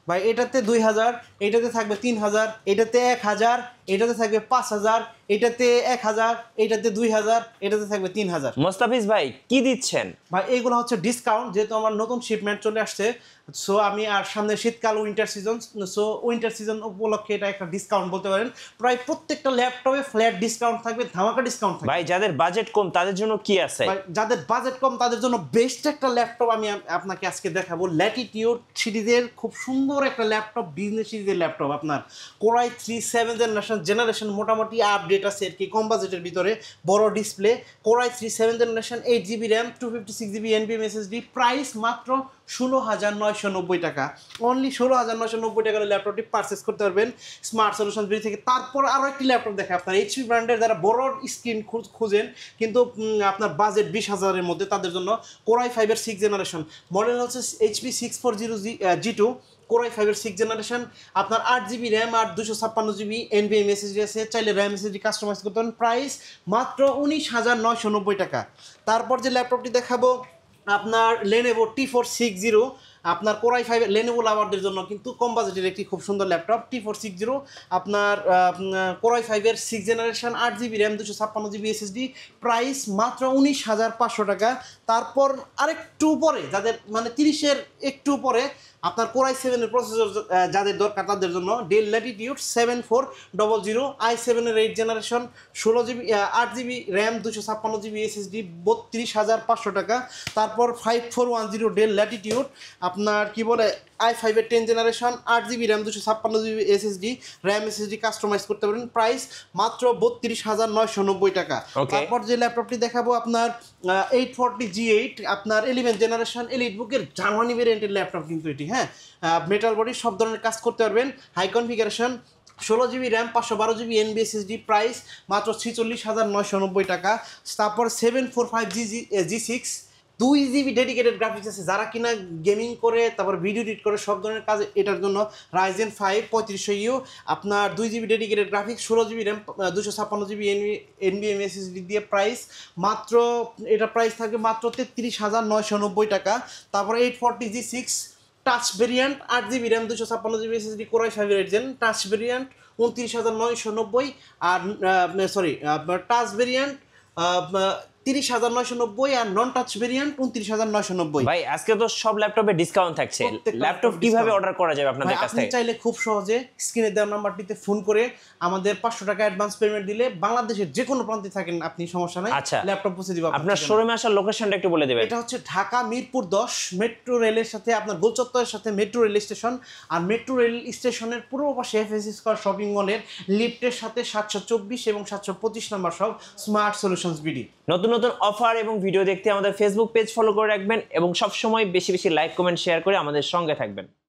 ভাই এটাতে 2000, এটাতে থাকবে 3000, এটাতে 1000, এটাতে থাকবে 5000, এটাতে 1000, এটাতে 2000, এটাতে থাকবে 3000। মোস্তাফিজ ভাই কি দিচ্ছেন? ভাই এইগুলো হচ্ছে ডিসকাউন্ট, যেহেতু আমার নতুন শিপমেন্ট চলে আসছে, সো আমি আর সামনে শীতকাল winter season, so winter season উপলক্ষে এটা একটা ডিসকাউন্ট বলতে পারেন। প্রায় প্রত্যেকটা ল্যাপটপে ফ্ল্যাট ডিসকাউন্ট থাকবে, ধামাকা ডিসকাউন্ট থাকবে। ভাই যাদের বাজেট কম তাদের জন্য কি আছে? ভাই যাদের বাজেট কম তাদের জন্য বেস্ট একটা ল্যাপটপ আমি আপনাকে আজকে দেখাবো। ল্যাটিটিউড সিরিজের খুব সুন্দর একটা ল্যাপটপ, বিজনেস সিরিজের ল্যাপটপ। আপনার কোরাই 3 জেনারেশন মোটামুটি আপডেট আছে আর কি, কম বাজেটের ভিতরে, বড় display, core i 3 generation, 8GB RAM, 256GB NVMe SSD, price মাত্র 16,990 টাকা। অনলি 16,990 টাকার ল্যাপটপটি পারচেস করতে পারবেন স্মার্ট সলিউশন বিডি থেকে। তারপর আরও একটি ল্যাপটপ দেখে আপনার এইচপি ব্র্যান্ডের, যারা বড় স্ক্রিন খুঁজেন কিন্তু আপনার বাজেট 20,000-এর মধ্যে, তাদের জন্য কোরাই 5-এর 6 জেনারেশন মডেল হচ্ছে HP 640G2, কোরাই 5-এর 6 জেনারেশন। আপনার 8GB র্যাম আর 256GB NVMe SSD আছে, চাইলে র্যাম SSD কাস্টমাইজ করতে পারেন। প্রাইস মাত্র 19,990 টাকা। তারপর যে ল্যাপটপটি দেখাবো আপনার লেনোভো T460, আপনার কোরাই 5 লেনোভো লাভারদের জন্য কিন্তু কম বাজেটের একটি খুব সুন্দর ল্যাপটপ T460, আপনার কোরাই 5-এর 6 generation, 8GB RAM, 256GB SSD, price মাত্র 19,500 টাকা। তারপর আরেকটু উপরে, যাদের মানে 30-এর একটু উপরে, আপনার কোরাই 7-এর প্রসেসর যাদের দরকার তাদের জন্য del Latitude 7400 i7-এর 8 generation, 16GB 8GB RAM, 256GB SSD, 32,500 টাকা। তারপর 5410 ডেল ল্যাটিটিউড, আপনার কি বলে i5-এর 10 generation, 8GB RAM, 256GB SSD, RAM SSD customise করতে পারেন। প্রাইস মাত্র 32,990 টাকা। তারপর যে ল্যাপটপটি দেখাবো আপনার 840G8, আপনার 11 জেনারেশন এলিট বুকের জার্মানি ভেরিয়েন্টের ল্যাপটপ কিন্তু এটি, হ্যাঁ, মেটাল বডি, সব ধরনের কাজ করতে পারবেন, high configuration, 16GB RAM, 512GB NVMe SSD, price মাত্র 46,990 টাকা। তারপর 745G6, 2GB ডেডিকেটেড গ্রাফিক্স আছে, যারা কিনা গেমিং করে তারপর ভিডিও এডিট করে সব ধরনের কাজ, এটার জন্য Ryzen 5 3500U, আপনার 2GB dedicated graphics, 16GB RAM, 256GB NVMe SSD দিয়ে, প্রাইস মাত্র, এটা প্রাইস থাকবে মাত্র 33,990 টাকা। তারপর 840G6 touch variant, 8GB RAM, 256GB SSD, core i 5-এর 8 জেন, টাচ ভেরিয়েন্ট 29,990, আর টাচ ভেরিয়েন্ট 30,990, আর নন টাচ ভেরিয়েন্ট 29,990। ভাই আজকে তো সব ল্যাপটপে ডিসকাউন্ট থাকছে, ল্যাপটপ কিভাবে অর্ডার করা যাবে আপনাদের কাছ থেকে? আপনি চাইলে খুব সহজে স্ক্রিনে দেওয়া নাম্বারটিতে ফোন করে আমাদের 500 টাকা অ্যাডভান্স পেমেন্ট দিলে বাংলাদেশের যে কোনো প্রান্তে থাকেন আপনি, সমস্যা নাই, ল্যাপটপ পৌঁছে দিব। আপনার শোরুমে আসার লোকেশনটা একটু বলে দিবেন। এটা হচ্ছে ঢাকা মিরপুর 10 মেট্রো রেলের সাথে, আপনার গোলচত্বরের সাথে মেট্রো রেল স্টেশন, আর মেট্রো রেল স্টেশনের পূর্ব পাশে FS স্কয়ার শপিং মলের লিফটের সাথে 724 এবং 725 নম্বর সব স্মার্ট সলিউশনস বিডি। নতুন নতুন অফার এবং ভিডিও দেখতে আমাদের ফেসবুক পেজ ফলো করে রাখবেন এবং সবসময় বেশি বেশি লাইক, কমেন্ট, শেয়ার করে আমাদের সঙ্গে থাকবেন।